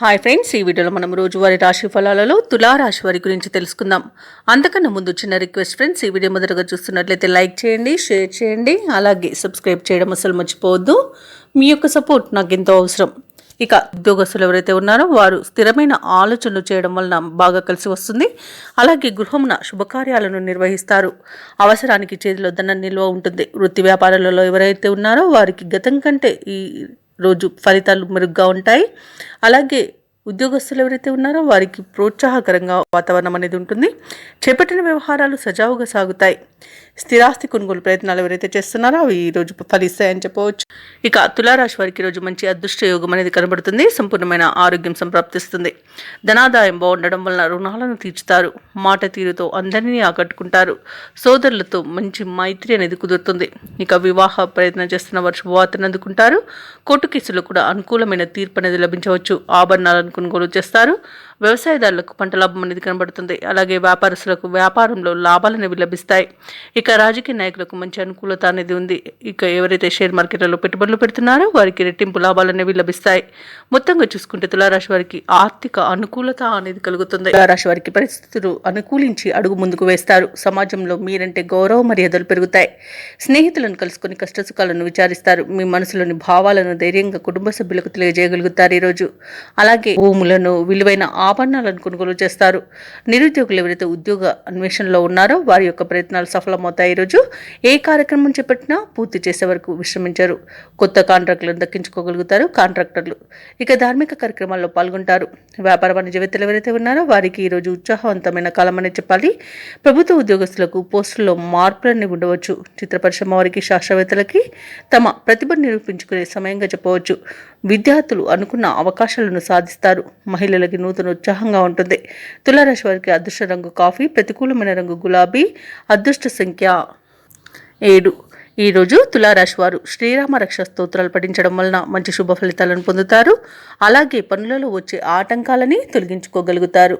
Hi friends, ఈ వీడియోలో మనం రోజువారీ రాశి ఫలాలలో తులారాశి వారి గురించి తెలుసుకుందాం. అంతకన్నా ముందు చిన్న రిక్వెస్ట్ ఫ్రెండ్స్, ఈ వీడియో మొదటగా చూస్తున్నట్లయితే లైక్ చేయండి, షేర్ చేయండి, అలాగే సబ్స్క్రైబ్ చేయడం అసలు మర్చిపోవద్దు. మీ యొక్క సపోర్ట్ నాకు ఎంతో అవసరం. ఇక ఉద్యోగస్తులు ఎవరైతే ఉన్నారో వారు స్థిరమైన ఆలోచనలు చేయడం వలన బాగా కలిసి వస్తుంది. అలాగే గృహమున శుభకార్యాలను నిర్వహిస్తారు. అవసరానికి చేతిలో ధనం నిల్వ ఉంటుంది. వృత్తి వ్యాపారాలలో ఎవరైతే ఉన్నారో వారికి గతం కంటే ఈ రోజు ఫలితాలు మెరుగ్గా ఉంటాయి. అలాగే ఉద్యోగస్తులు ఎవరైతే ఉన్నారో వారికి ప్రోత్సాహకరంగా వాతావరణం అనేది ఉంటుంది. చేపట్టిన వ్యవహారాలు సజావుగా సాగుతాయి. స్థిరాస్తి కొనుగోలు ప్రయత్నాలు ఎవరైతే చేస్తున్నారో అవి ఈరోజు ఫలిస్తాయని చెప్పవచ్చు. ఇక తులారాశి వారికి ఈరోజు మంచి అదృష్ట యోగం అనేది కనబడుతుంది. సంపూర్ణమైన ఆరోగ్యం సంప్రాప్తిస్తుంది. ధనాదాయం బాగుండడం వలన రుణాలను తీర్చుతారు. మాట తీరుతో అందరినీ ఆకట్టుకుంటారు. సోదరులతో మంచి మైత్రి అనేది కుదురుతుంది. ఇక వివాహ ప్రయత్నం చేస్తున్న వారు శుభవార్తను అందుకుంటారు. కోర్టు కేసులో కూడా అనుకూలమైన తీర్పు అనేది లభించవచ్చు. ఆభరణాలను కొనుగోలు చేస్తారు. వ్యవసాయదారులకు పంట లాభం అనేది కనబడుతుంది. అలాగే వ్యాపారస్తులకు వ్యాపారంలో లాభాలు అనేవి లభిస్తాయి. ఇక రాజకీయ నాయకులకు మంచి అనుకూలత అనేది ఉంది. ఇక ఎవరైతే షేర్ మార్కెట్లలో పెట్టుబడులు పెడుతున్నారో వారికి రెట్టింపు లాభాలు అనేవి లభిస్తాయి. మొత్తంగా చూసుకుంటే తులారాశి వారికి ఆర్థిక అనుకూలత అనేది కలుగుతుంది. తులారాశి వారికి పరిస్థితులు అనుకూలించి అడుగు ముందుకు వేస్తారు. సమాజంలో మీరంటే గౌరవ మర్యాదలు పెరుగుతాయి. స్నేహితులను కలుసుకొని కష్టసుఖాలను విచారిస్తారు. మీ మనసులోని భావాలను ధైర్యంగా కుటుంబ సభ్యులకు తెలియజేయగలుగుతారు ఈరోజు. అలాగే భూములను, విలువైన ఆభరణాలను కొనుగోలు చేస్తారు. నిరుద్యోగులు ఎవరైతే ఉద్యోగ అన్వేషణలో ఉన్నారో వారి యొక్క ప్రయత్నాలు సఫలమవుతాయి. ఈరోజు ఏ కార్యక్రమం చేపట్టినా పూర్తి చేసే వరకు విశ్రమించారు. కొత్త కాంట్రాక్టులను దక్కించుకోగలుగుతారు కాంట్రాక్టర్లు. ఇక ధార్మిక కార్యక్రమాల్లో పాల్గొంటారు. వ్యాపార వాణిజ్యవేత్తలు ఎవరైతే ఉన్నారో వారికి ఈరోజు ఉత్సాహవంతమైన కాలం అని చెప్పాలి. ప్రభుత్వ ఉద్యోగస్తులకు పోస్టుల్లో మార్పులన్నీ ఉండవచ్చు. చిత్ర పరిశ్రమ వారికి, శాస్త్రవేత్తలకి తమ ప్రతిభను నిరూపించుకునే సమయంగా చెప్పవచ్చు. విద్యార్థులు అనుకున్న అవకాశాలను సాధిస్తారు. మహిళలకి నూతన ఉత్సాహంగా ఉంటుంది. తులారాశి వారికి అదృష్ట రంగు కాఫీ, ప్రతికూలమైన రంగు గులాబీ, అదృష్ట సంఖ్య 7. ఈరోజు తులారాశి వారు శ్రీరామ రక్ష స్తోత్రాలు పఠించడం వలన మంచి శుభ ఫలితాలను పొందుతారు. అలాగే పనులలో వచ్చే ఆటంకాలని తొలగించుకోగలుగుతారు.